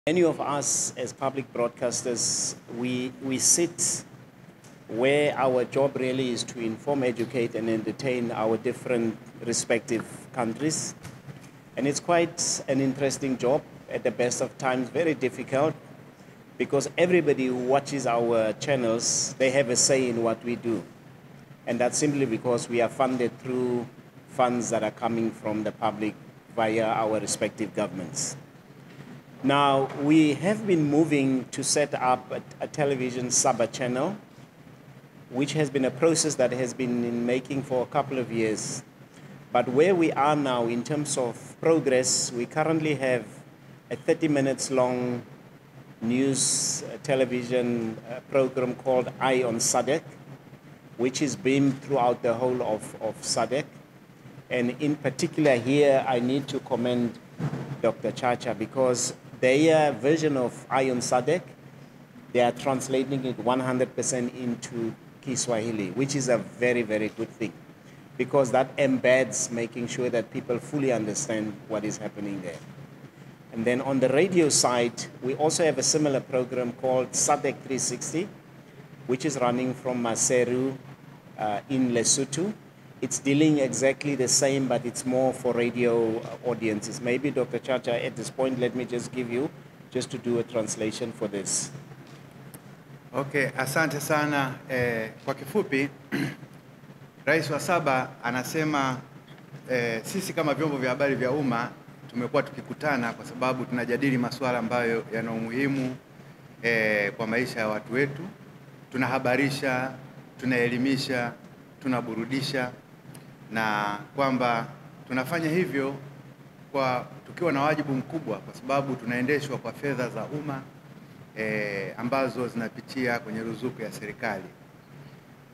Many of us as public broadcasters, we sit where our job really is to inform, educate, and entertain our different respective countries. And it's quite an interesting job, at the best of times, very difficult, because everybody who watches our channels, they have a say in what we do. And that's simply because we are funded through funds that are coming from the public via our respective governments. Now, we have been moving to set up a television Saba channel, which has been a process that has been in making for a couple of years. But where we are now in terms of progress, we currently have a 30 minutes long news television program called Eye on SADC, which is beamed throughout the whole of SADC. And in particular here, I need to commend Dr. Chacha, because their version of Eye on SADC, they are translating it 100% into Kiswahili, which is a very, very good thing, because that embeds making sure that people fully understand what is happening there. And then on the radio side, we also have a similar program called SADC 360, which is running from Maseru in Lesotho. It's dealing exactly the same, but it's more for radio audiences. Maybe Dr. Chacha, at this point, let me just give you, just to do a translation for this. Okay, asante sana. Kwa kifupi, Rais wa Saba anasema sisi kama vyombo vya habari vya umma tumekuwa tukikutana kwa sababu tunajadili masuala ambayo yana umuhimu kwa maisha ya watu wetu. Tunahabarisha, tunaelimisha, tunaburudisha, na kwamba tunafanya hivyo kwa tukiwa na wajibu mkubwa, kwa sababu tunaendeshwa kwa fedha za umma ambazo zinapitia kwenye ruzuku ya serikali.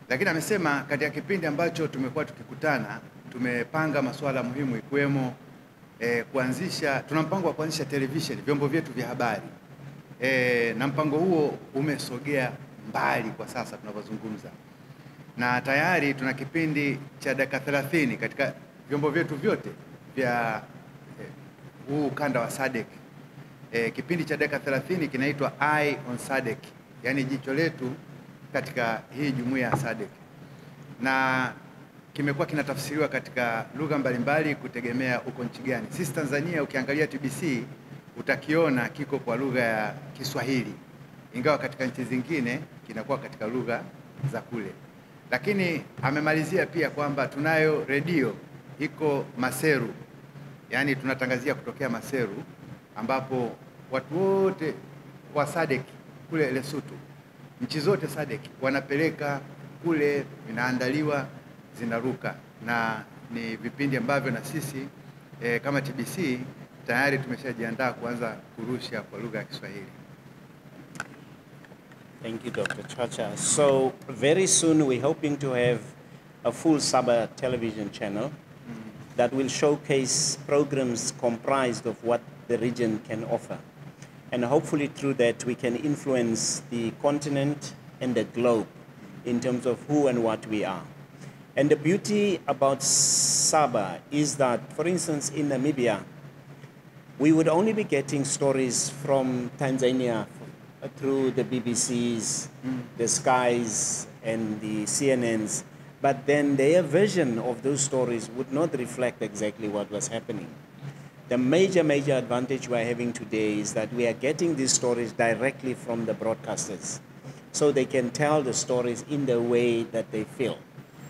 Lakini amesema katika kipindi ambacho tumekuwa tukikutana, tumepanga masuala muhimu ikiwemo tuna mpango wa kuanzisha television, vyombo vyetu vya habari. Na mpango huo umesogea mbali kwa sasa tunapozungumza. Na tayari tuna kipindi cha dakika 30 katika vyombo vyetu vyote vya huu ukanda wa SADC. Kipindi cha dakika 30 kinaitwa Eye on SADC, yani jicho letu katika hii jumuiya ya SADC. Na kimekuwa kinatafsiriwa katika lugha mbalimbali kutegemea uko nchi gani. Sisi Tanzania, ukiangalia TBC utakiona kiko kwa lugha ya Kiswahili, ingawa katika nchi zingine kinakuwa katika lugha za kule. Lakini amemalizia pia kwamba tunayo redio iko Maseru, yani tunatangazia kutokea Maseru, ambapo watu wote wa SADC kule Lesotho, nchi zote SADC wanapeleka kule, vinaandaliwa, zinaruka, na ni vipindi ambavyo na sisi kama TBC tayari tumeshajiandaa kuanza kurusha kwa lugha ya Kiswahili. Thank you, Dr. Chacha. So very soon we're hoping to have a full Saba television channel that will showcase programs comprised of what the region can offer. And hopefully through that we can influence the continent and the globe in terms of who and what we are. And the beauty about Saba is that, for instance, in Namibia, we would only be getting stories from Tanzania through the BBCs, the Skies, and the CNNs, but then their version of those stories would not reflect exactly what was happening. The major advantage we're having today is that we are getting these stories directly from the broadcasters, so they can tell the stories in the way that they feel.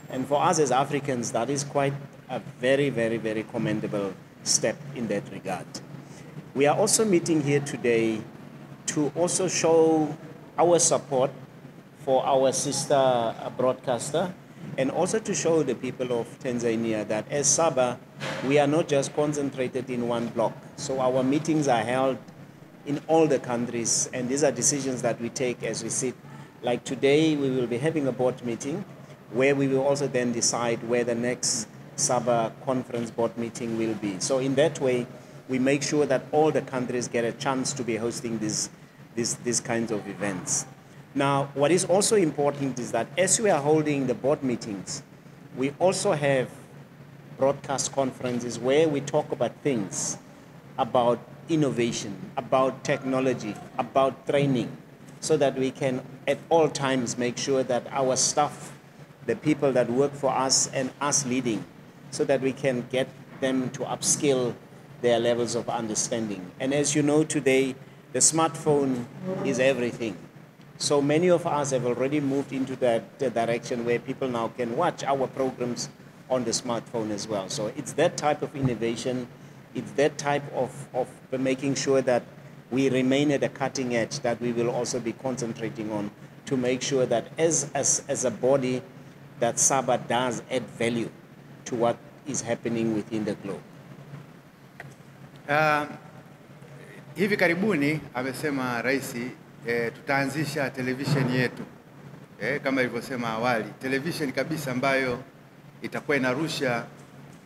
And for us as Africans, that is quite a very, very, very commendable step in that regard. We are also meeting here today to also show our support for our sister broadcaster, and also to show the people of Tanzania that as Saba, we are not just concentrated in one block. So our meetings are held in all the countries, and these are decisions that we take as we sit. Like today, we will be having a board meeting where we will also then decide where the next Saba conference board meeting will be. So in that way, we make sure that all the countries get a chance to be hosting these kinds of events. Now, what is also important is that as we are holding the board meetings, we also have broadcast conferences where we talk about things about innovation, about technology, about training, so that we can at all times make sure that our staff, the people that work for us and us leading, so that we can get them to upskill their levels of understanding. And as you know today, the smartphone is everything. So many of us have already moved into that direction where people now can watch our programs on the smartphone as well. So it's that type of innovation, it's that type of making sure that we remain at the cutting edge that we will also be concentrating on to make sure that as a body that Saba does add value to what is happening within the globe. Hivi karibuni amesema Rais tutaanzisha television yetu kama ilivyosema awali, television kabisa ambayo itakuwa inarusha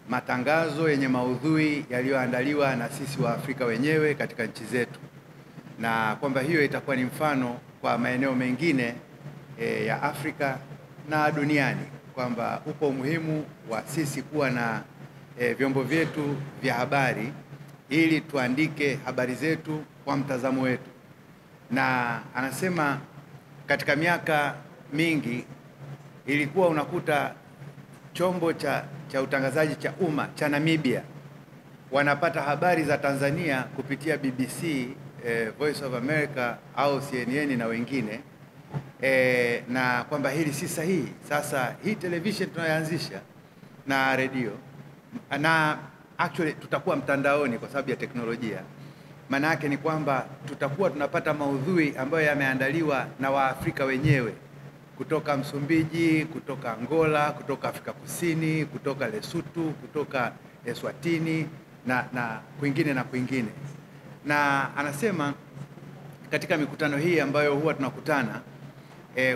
matangazo yenye maudhui yaliyoandaliwa na sisi wa Afrika wenyewe katika nchi zetu, na kwamba hiyo itakuwa ni mfano kwa maeneo mengine ya Afrika na duniani, kwamba upo umuhimu wa sisi kuwa na vyombo vyetu vya habari ili tuandike habari zetu kwa mtazamo wetu. Na anasema katika miaka mingi ilikuwa unakuta chombo cha utangazaji cha Umma cha Namibia wanapata habari za Tanzania kupitia BBC, Voice of America au CNN na wengine, na kwamba hili si sahihi. Sasa hii television tunayoanzisha na radio, na actually tutakuwa mtandaoni kwa sababu ya teknolojia, maana yake ni kwamba tutakuwa tunapata maudhui ambayo yameandaliwa na Waafrika wenyewe kutoka Msumbiji, kutoka Angola, kutoka Afrika Kusini, kutoka Lesotho, kutoka Eswatini na kwingine na kwingine. Na anasema katika mikutano hii ambayo huwa tunakutana,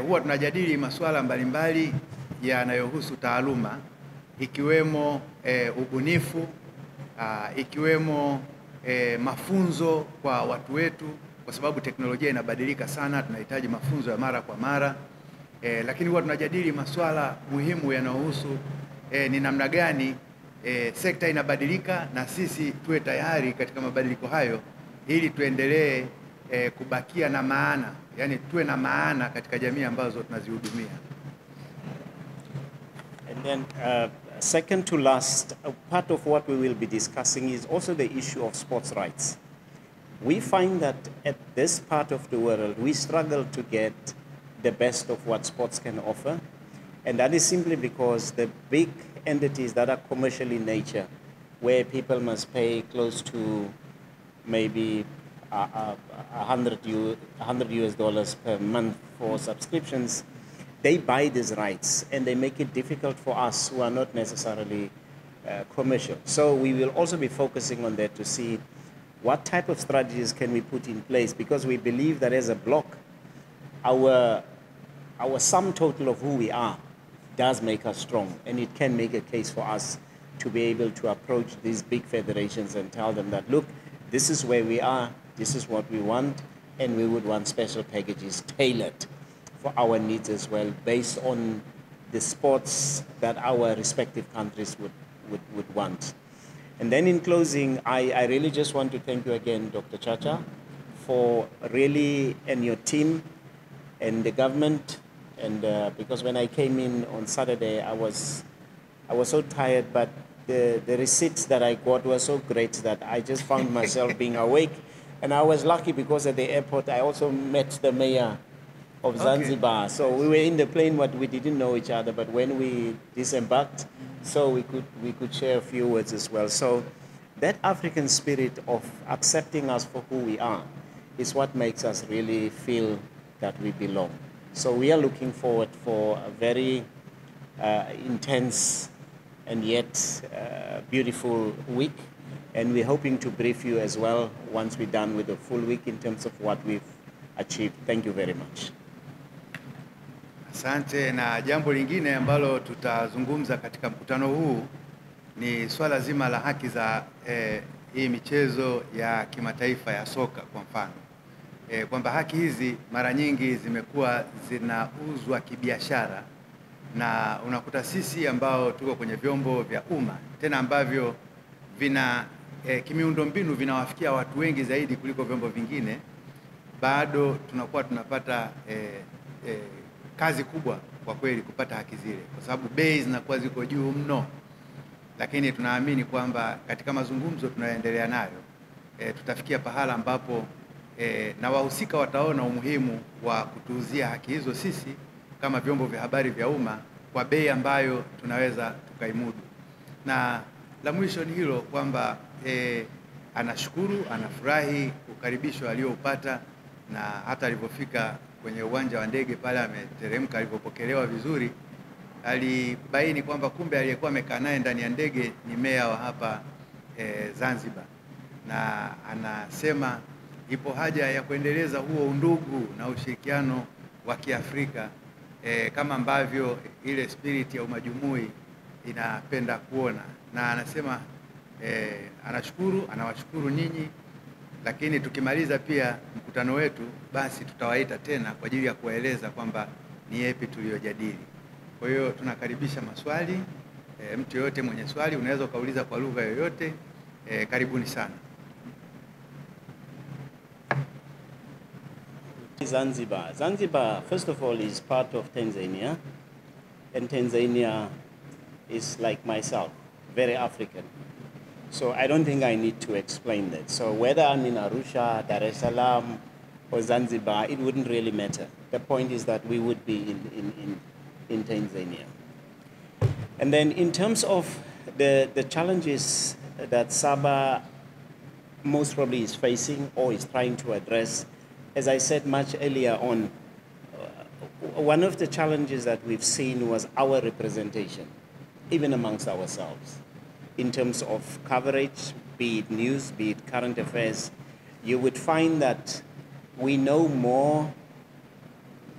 huwa tunajadili masuala mbalimbali yanayohusu taaluma, ikiwemo ubunifu, ikiwemo mafunzo kwa watu wetu, kwa sababu teknolojia inabadilika sana, tunahitaji mafunzo ya mara kwa mara. Lakini huwa tunajadili masuala muhimu yanayohusu ni namna gani sekta inabadilika na sisi tuwe tayari katika mabadiliko hayo ili tuendelee kubakia na maana, yani tuwe na maana katika jamii ambazo tunazihudumia. And then second to last, part of what we will be discussing is also the issue of sports rights. We find that at this part of the world, we struggle to get the best of what sports can offer. And that is simply because the big entities that are commercial in nature, where people must pay close to maybe $100 US per month for subscriptions, they buy these rights and they make it difficult for us who are not necessarily commercial. So we will also be focusing on that to see what type of strategies can we put in place, because we believe that as a bloc, our sum total of who we are does make us strong, and it can make a case for us to be able to approach these big federations and tell them that, look, this is where we are, this is what we want, and we would want special packages tailored for our needs as well, based on the sports that our respective countries would want. And then in closing, I really just want to thank you again, Dr. Chacha, for really, and your team and the government, and because when I came in on Saturday, I was so tired, but the receipts that I got were so great that I just found myself being awake. And I was lucky because at the airport, I also met the mayor of Zanzibar. Okay. So we were in the plane, but we didn't know each other. But when we disembarked, so we could share a few words as well. So that African spirit of accepting us for who we are is what makes us really feel that we belong. So we are looking forward for a very intense and yet beautiful week. And we're hoping to brief you as well once we're done with the full week in terms of what we've achieved. Thank you very much. Asante. Na jambo lingine ambalo tutazungumza katika mkutano huu ni swala zima la haki za hii michezo ya kimataifa ya soka kwa mfano. Kwamba haki hizi mara nyingi zimekuwa zinauzwa kibiashara, na unakuta sisi ambao tuko kwenye vyombo vya umma tena ambavyo kimiundombinu vinawafikia watu wengi zaidi kuliko vyombo vingine, bado tunakuwa tunapata kazi kubwa kwa kweli kupata haki zile, kwa sababu bei zinakuwa ziko juu mno. Lakini tunaamini kwamba katika mazungumzo tunayoendelea nayo tutafikia pahala ambapo na wahusika wataona umuhimu wa kutuuzia haki hizo sisi kama vyombo vya habari vya umma kwa bei ambayo tunaweza tukaimudu. Na la mwisho ni hilo kwamba anashukuru, anafurahi ukaribisho alioupata, na hata alipofika kwenye uwanja wa ndege pale ameteremka, alipopokelewa vizuri, alibaini kwamba kumbe aliyekuwa amekaa naye ndani ya ndege ni meya wa hapa Zanzibar, na anasema ipo haja ya kuendeleza huo undugu na ushirikiano wa Kiafrika kama ambavyo ile spirit ya umajumui inapenda kuona. Na anasema anashukuru, anawashukuru nyinyi, lakini tukimaliza pia mkutano wetu basi tutawaita tena kwa ajili ya kuwaeleza kwamba ni yapi tuliyojadili. Kwa hiyo tunakaribisha maswali, mtu yoyote mwenye swali unaweza ukauliza kwa lugha yoyote. Karibuni sana. Zanzibar. Zanzibar, first of all, is part of Tanzania, and Tanzania is like myself, very African. So I don't think I need to explain that. So whether I'm in Arusha, Dar es Salaam, or Zanzibar, it wouldn't really matter. The point is that we would be in Tanzania. And then in terms of the challenges that Saba most probably is facing or is trying to address, as I said much earlier on, one of the challenges that we've seen was our representation, even amongst ourselves. In terms of coverage, be it news, be it current affairs, you would find that we know more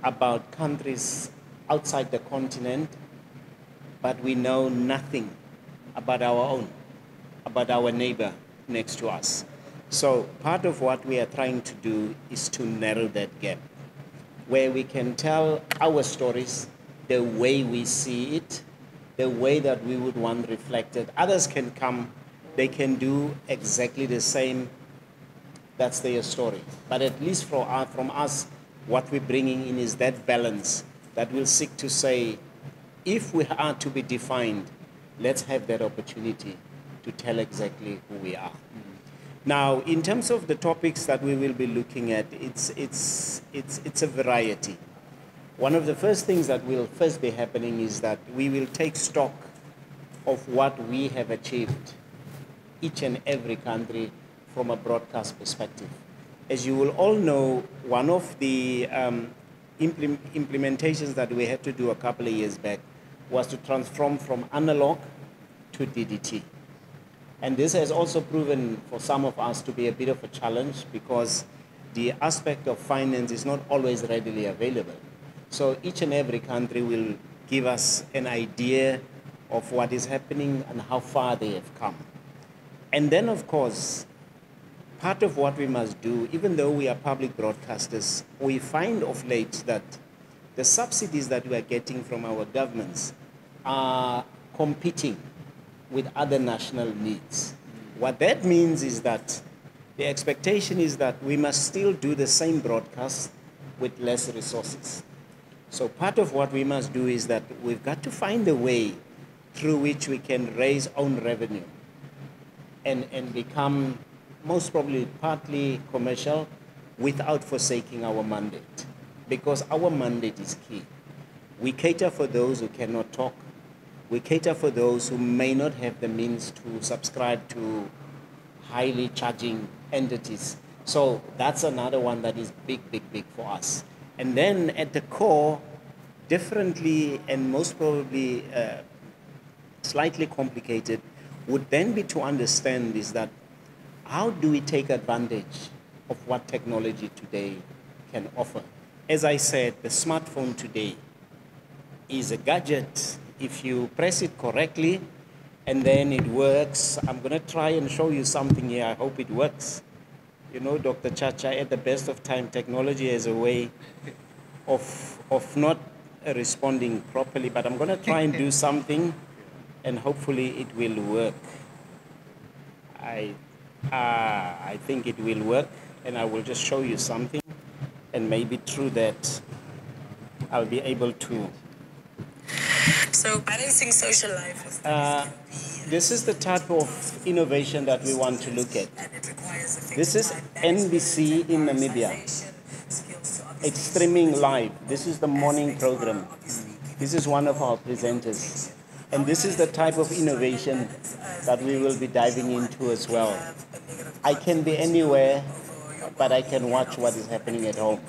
about countries outside the continent, but we know nothing about our own, about our neighbor next to us. So part of what we are trying to do is to narrow that gap, where we can tell our stories the way we see it, the way that we would want reflected. Others can come, they can do exactly the same. That's their story. But at least from us, what we're bringing in is that balance that will seek to say, if we are to be defined, let's have that opportunity to tell exactly who we are. Now, in terms of the topics that we will be looking at, it's a variety. One of the first things that will first be happening is that we will take stock of what we have achieved, each and every country, from a broadcast perspective. As you will all know, one of the implementations that we had to do a couple of years back was to transform from analog to DDT. And this has also proven for some of us to be a bit of a challenge, because the aspect of finance is not always readily available. So each and every country will give us an idea of what is happening and how far they have come. And then, of course, part of what we must do, even though we are public broadcasters, we find of late that the subsidies that we are getting from our governments are competing with other national needs. What that means is that the expectation is that we must still do the same broadcast with less resources. So part of what we must do is that we've got to find a way through which we can raise own revenue and become most probably partly commercial without forsaking our mandate, because our mandate is key. We cater for those who cannot talk. We cater for those who may not have the means to subscribe to highly charging entities. So that's another one that is big for us. And then at the core, differently and most probably slightly complicated, would then be to understand is that how do we take advantage of what technology today can offer? As I said, the smartphone today is a gadget. If you press it correctly and then it works, I'm going to try and show you something here. I hope it works. You know, Dr. Chacha, at the best of time, technology has a way of not responding properly, but I'm going to try and do something and hopefully it will work. I think it will work, and I will just show you something, and maybe through that I'll be able to. So balancing social life with this is the type of innovation that we want to look at. This is NBC in Namibia. It's streaming live. This is the morning program. This is one of our presenters. And this is the type of innovation that we will be diving into as well. I can be anywhere, but I can watch what is happening at home.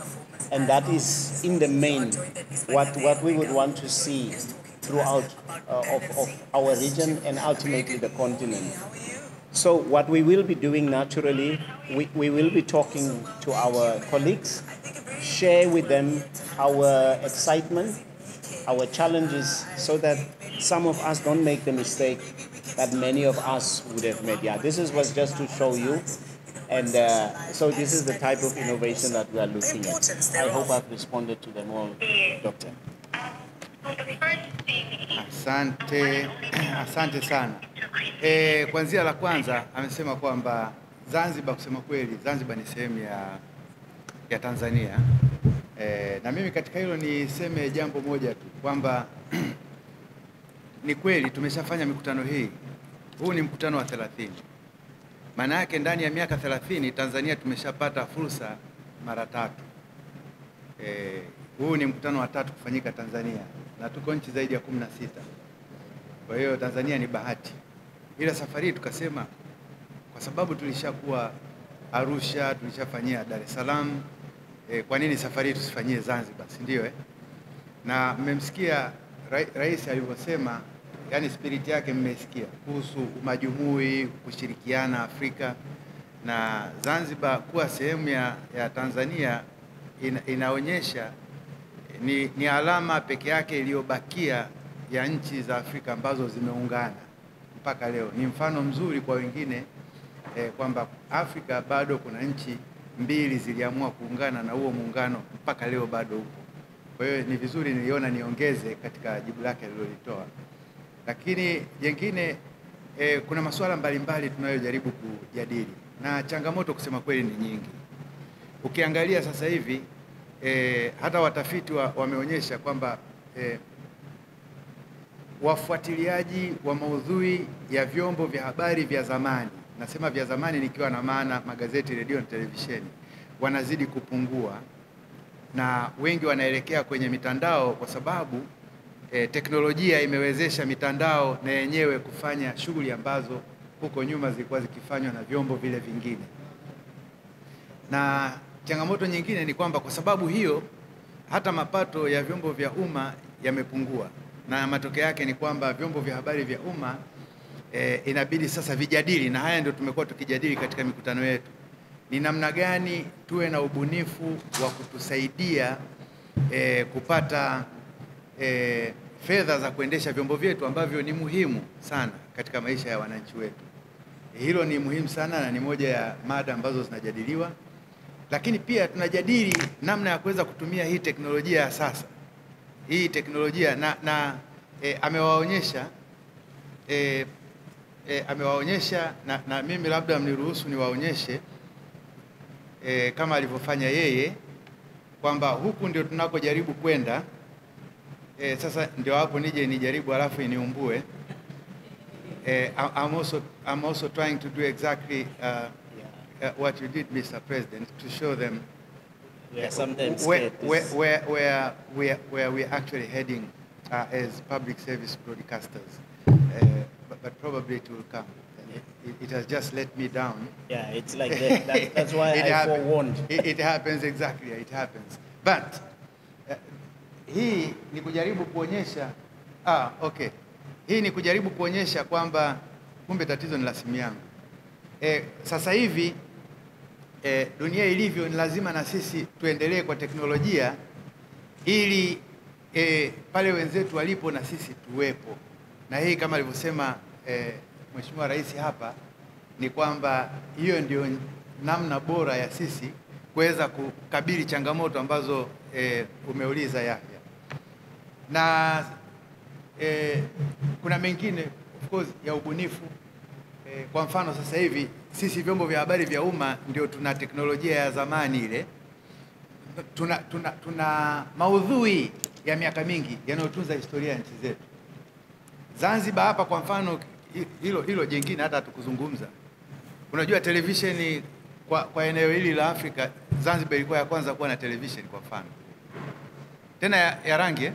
And that is, in the main, what we would want to see throughout of our region and ultimately the continent. So what we will be doing naturally, we will be talking to our colleagues, share with them our excitement, our challenges, so that some of us don't make the mistake that many of us would have made. Yeah, this was just to show you. And so this is the type of innovation that we are looking at. I hope I've responded to them all, Doctor. Asante sana. Kwanzia la kwanza amesema kwamba Zanzibar, kusema kweli Zanzibar ni sehemu ya Tanzania. Na mimi katika hilo niseme jambo moja tu kwamba ni kweli tumeshafanya mikutano hii. Huu ni mkutano wa 30. Maana yake ndani ya miaka 30 Tanzania tumeshapata fursa mara 3. Huu ni mkutano wa 3 kufanyika Tanzania na tuko nchi zaidi ya 16. Kwa hiyo Tanzania ni bahati. Ila safari tukasema kwa sababu tulishakuwa Arusha, tulishafanyia Dar es Salaam, kwa nini safari tusifanyie Zanzibar, si ndio Na mmemsikia rais alivyosema, yani spirit yake mmesikia kuhusu majumui, kushirikiana Afrika, na Zanzibar kuwa sehemu ya Tanzania inaonyesha ni alama peke yake iliyobakia ya nchi za Afrika ambazo zimeungana mpaka leo. Ni mfano mzuri kwa wengine kwamba Afrika bado kuna nchi 2 ziliamua kuungana na huo muungano mpaka leo bado upo. Kwa hiyo ni vizuri niliona niongeze katika jibu lake alilolitoa. Lakini jengine kuna masuala mbalimbali tunayojaribu kujadili na changamoto kusema kweli ni nyingi. Ukiangalia sasa hivi hata watafiti wameonyesha kwamba wafuatiliaji wa maudhui ya vyombo vya habari vya zamani, nasema vya zamani nikiwa na maana magazeti, redio na televisheni, wanazidi kupungua na wengi wanaelekea kwenye mitandao kwa sababu teknolojia imewezesha mitandao na yenyewe kufanya shughuli ambazo huko nyuma zilikuwa zikifanywa na vyombo vile vingine. Na changamoto nyingine ni kwamba kwa sababu hiyo hata mapato ya vyombo vya umma yamepungua, na matokeo yake ni kwamba vyombo vya habari vya umma inabidi sasa vijadili, na haya ndio tumekuwa tukijadili katika mikutano yetu, ni namna gani tuwe na ubunifu wa kutusaidia kupata fedha za kuendesha vyombo vyetu ambavyo ni muhimu sana katika maisha ya wananchi wetu. Hilo ni muhimu sana na ni moja ya mada ambazo zinajadiliwa. Lakini pia tunajadili namna ya kuweza kutumia hii teknolojia ya sasa. Hii teknolojia amewaonyesha na mimi labda mniruhusu niwaonyeshe kama alivyofanya yeye kwamba huku ndio tunakojaribu kwenda. Sasa ndio hapo nije nijaribu alafu iniumbue. I'm also trying to do exactly what you did, Mr. President, to show them where we're actually heading as public service broadcasters. But probably it will come. It has just let me down. Yeah, it's like that. That's why I forewarned. It happens exactly. It happens. But hii ni kujaribu kuonyesha okay. Hii ni kujaribu kuonyesha kwamba kumbe tatizo ni la simu yangu. Sasa hivi dunia ilivyo, ni lazima na sisi tuendelee kwa teknolojia ili pale wenzetu walipo na sisi tuwepo. Na hii kama alivyosema Mheshimiwa Rais hapa ni kwamba hiyo ndio namna bora ya sisi kuweza kukabili changamoto ambazo umeuliza Yahya. Na kuna mengine of course ya ubunifu Kwa mfano sasa hivi sisi vyombo vya habari vya umma ndio tuna teknolojia ya zamani ile. Tuna maudhui ya miaka mingi yanayotunza historia ya nchi zetu. Zanzibar hapa kwa mfano, hilo jingine hata tukuzungumza. Unajua televisheni kwa eneo hili la Afrika, Zanzibar ilikuwa ya kwanza kuwa na televisheni kwa mfano. Tena ya rangi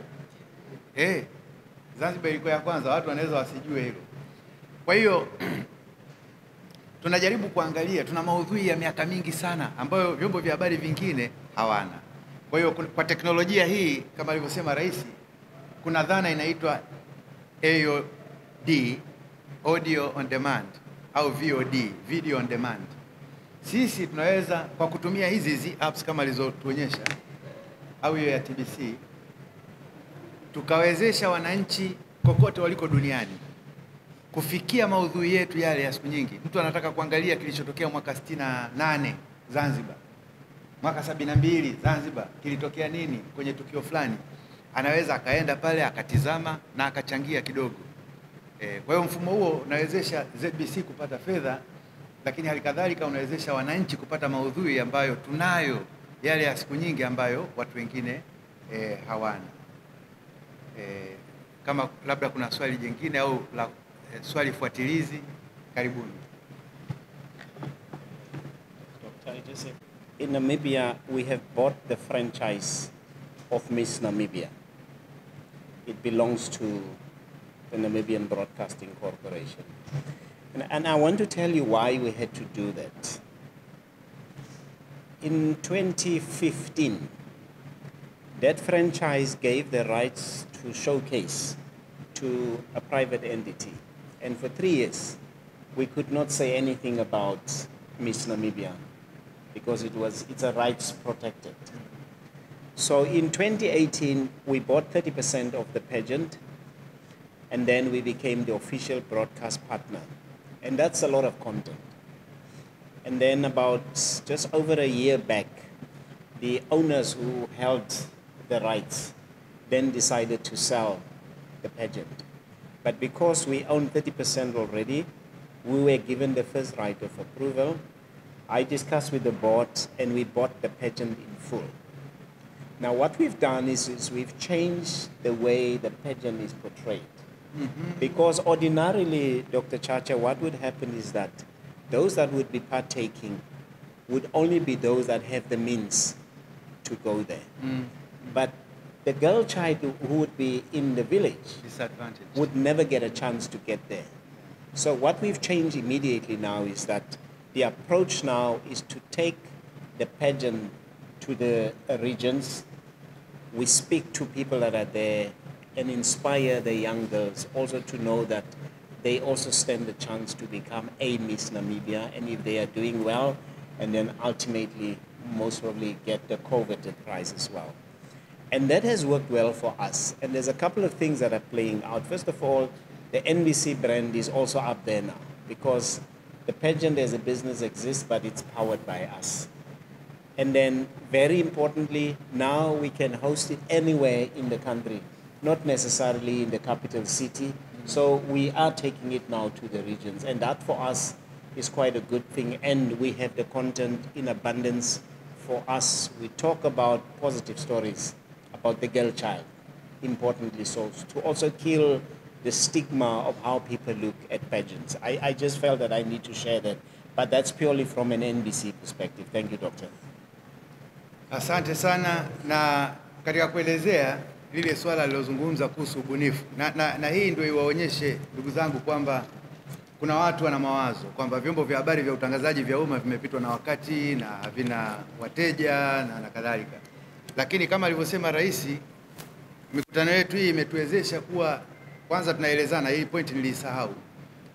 Zanzibar ilikuwa ya kwanza, watu wanaweza wasijue hilo. Kwa hiyo tunajaribu kuangalia, tuna maudhui ya miaka mingi sana ambayo vyombo vya habari vingine hawana. Kwa hiyo kwa teknolojia hii kama alivyosema rais, kuna dhana inaitwa AOD, audio on demand, au VOD, video on demand. Sisi tunaweza kwa kutumia hizi apps kama alizotuonyesha au hiyo ya TBC, tukawezesha wananchi kokote waliko duniani kufikia maudhui yetu yale ya siku nyingi. Mtu anataka kuangalia kilichotokea mwaka 68 Zanzibar, mwaka 72 Zanzibar kilitokea nini kwenye tukio fulani, anaweza akaenda pale akatizama na akachangia kidogo. Kwa hiyo mfumo huo unawezesha ZBC kupata fedha, lakini halikadhalika unawezesha wananchi kupata maudhui ambayo tunayo yale ya siku nyingi ambayo watu wengine hawana. Kama labda kuna swali jingine au swali fuatilizi, karibuni. In Namibia, we have bought the franchise of Miss Namibia. It belongs to the Namibian Broadcasting Corporation. And I want to tell you why we had to do that. In 2015, that franchise gave the rights to showcase to a private entity. And for 3 years, we could not say anything about Miss Namibia because it's a rights protected. So in 2018, we bought 30% of the pageant, and then we became the official broadcast partner. And that's a lot of content. And then about just over a year back, the owners who held the rights then decided to sell the pageant. But because we own 30% already, we were given the first right of approval. I discussed with the board and we bought the pageant in full. Now what we've done is we've changed the way the pageant is portrayed. Because ordinarily, Dr. Chacha, what would happen is that those that would be partaking would only be those that have the means to go there. But the girl child who would be in the village would never get a chance to get there. So what we've changed immediately now is that the approach now is to take the pageant to the regions. We speak to people that are there and inspire the young girls also to know that they also stand the chance to become a Miss Namibia, and if they are doing well, and then ultimately most probably get the coveted prize as well. And that has worked well for us. And there's a couple of things that are playing out. First of all, the NBC brand is also up there now because the pageant as a business exists, but it's powered by us. And then very importantly, now we can host it anywhere in the country, not necessarily in the capital city. So we are taking it now to the regions, and that for us is quite a good thing. And we have the content in abundance for us. We talk about positive stories about the girl child, importantly so, to also kill the stigma of how people look at pageants. I just felt that I need to share that, but that's purely from an NBC perspective. Thank you, Doctor. Asante sana, na katika kuelezea lile swala lilozungumza kuhusu ubunifu, na hii ndio iwaonyeshe ndugu zangu kwamba kuna watu wana mawazo kwamba vyombo vya habari vya utangazaji vya umma vimepitwa na wakati na havina wateja na kadhalika. Lakini kama alivyosema rais, mikutano yetu hii imetuwezesha kuwa kwanza tunaelezana. Hii point nilisahau,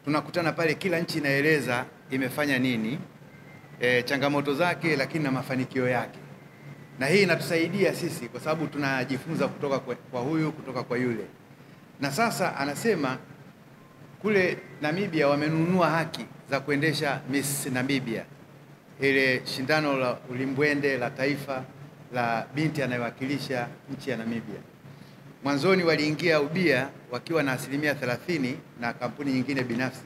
tunakutana pale, kila nchi inaeleza imefanya nini, changamoto zake, lakini na mafanikio yake. Na hii inatusaidia sisi kwa sababu tunajifunza kutoka kwa huyu, kutoka kwa yule. Na sasa anasema kule Namibia wamenunua haki za kuendesha Miss Namibia, ile shindano la ulimbwende la taifa la binti anayewakilisha nchi ya Namibia. Mwanzoni waliingia ubia wakiwa na 30% na kampuni nyingine binafsi.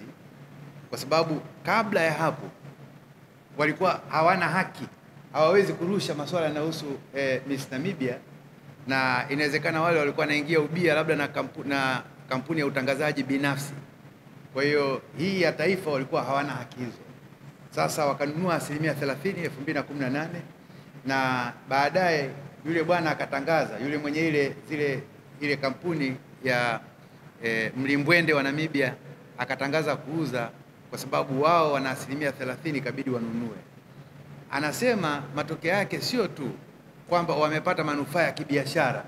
kwa sababu kabla ya hapo walikuwa hawana haki, hawawezi kurusha masuala yanayohusu Miss Namibia, na inawezekana wale walikuwa wanaingia ubia labda na kampuni ya utangazaji binafsi. Kwa hiyo hii ya taifa walikuwa hawana haki hizo. Sasa wakanunua 30% 2018, na baadaye yule bwana akatangaza, yule mwenye ile kampuni ya mlimbwende wa Namibia akatangaza kuuza, kwa sababu wao wana 30% kabidi wanunue. Anasema matokeo yake sio tu kwamba wamepata manufaa ya kibiashara,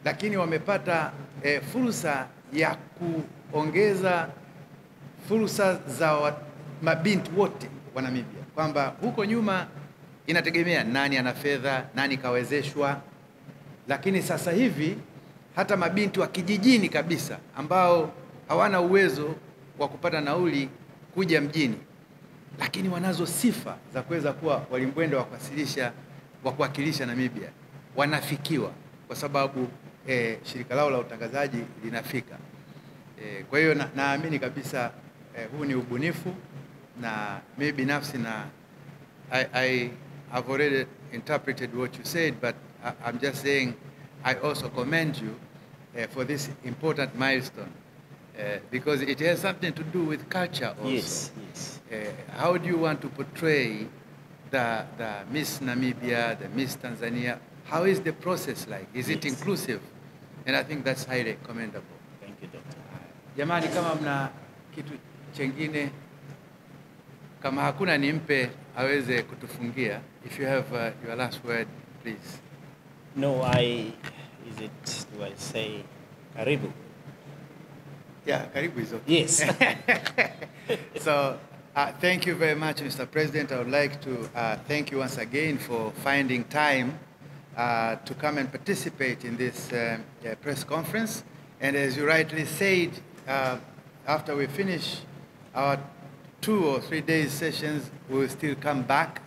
lakini wamepata fursa ya kuongeza fursa za mabinti wote wa Namibia, kwamba huko nyuma inategemea nani ana fedha, nani kawezeshwa, lakini sasa hivi hata mabinti wa kijijini kabisa ambao hawana uwezo wa kupata nauli kuja mjini, lakini wanazo sifa za kuweza kuwa walimbwende wa kuwakilisha Namibia, wanafikiwa kwa sababu shirika lao la utangazaji linafika. Kwa hiyo naamini kabisa huu ni ubunifu, na mimi binafsi na I have already interpreted what you said, but I'm just saying I also commend you for this important milestone, because it has something to do with culture also. Yes, yes. How do you want to portray the Miss Namibia, the Miss Tanzania? How is the process like? Is it inclusive? And I think that's highly commendable. Thank you, Doctor. Jamani, kama mna kitu chengine, kama hakuna nimpe aweze kutufungia. If you have your last word, please. No, do I say karibu? Yeah, karibu is okay. Yes. So, thank you very much, Mr. President. I would like to thank you once again for finding time to come and participate in this press conference. And as you rightly said, after we finish our 2 or 3 days sessions, we will still come back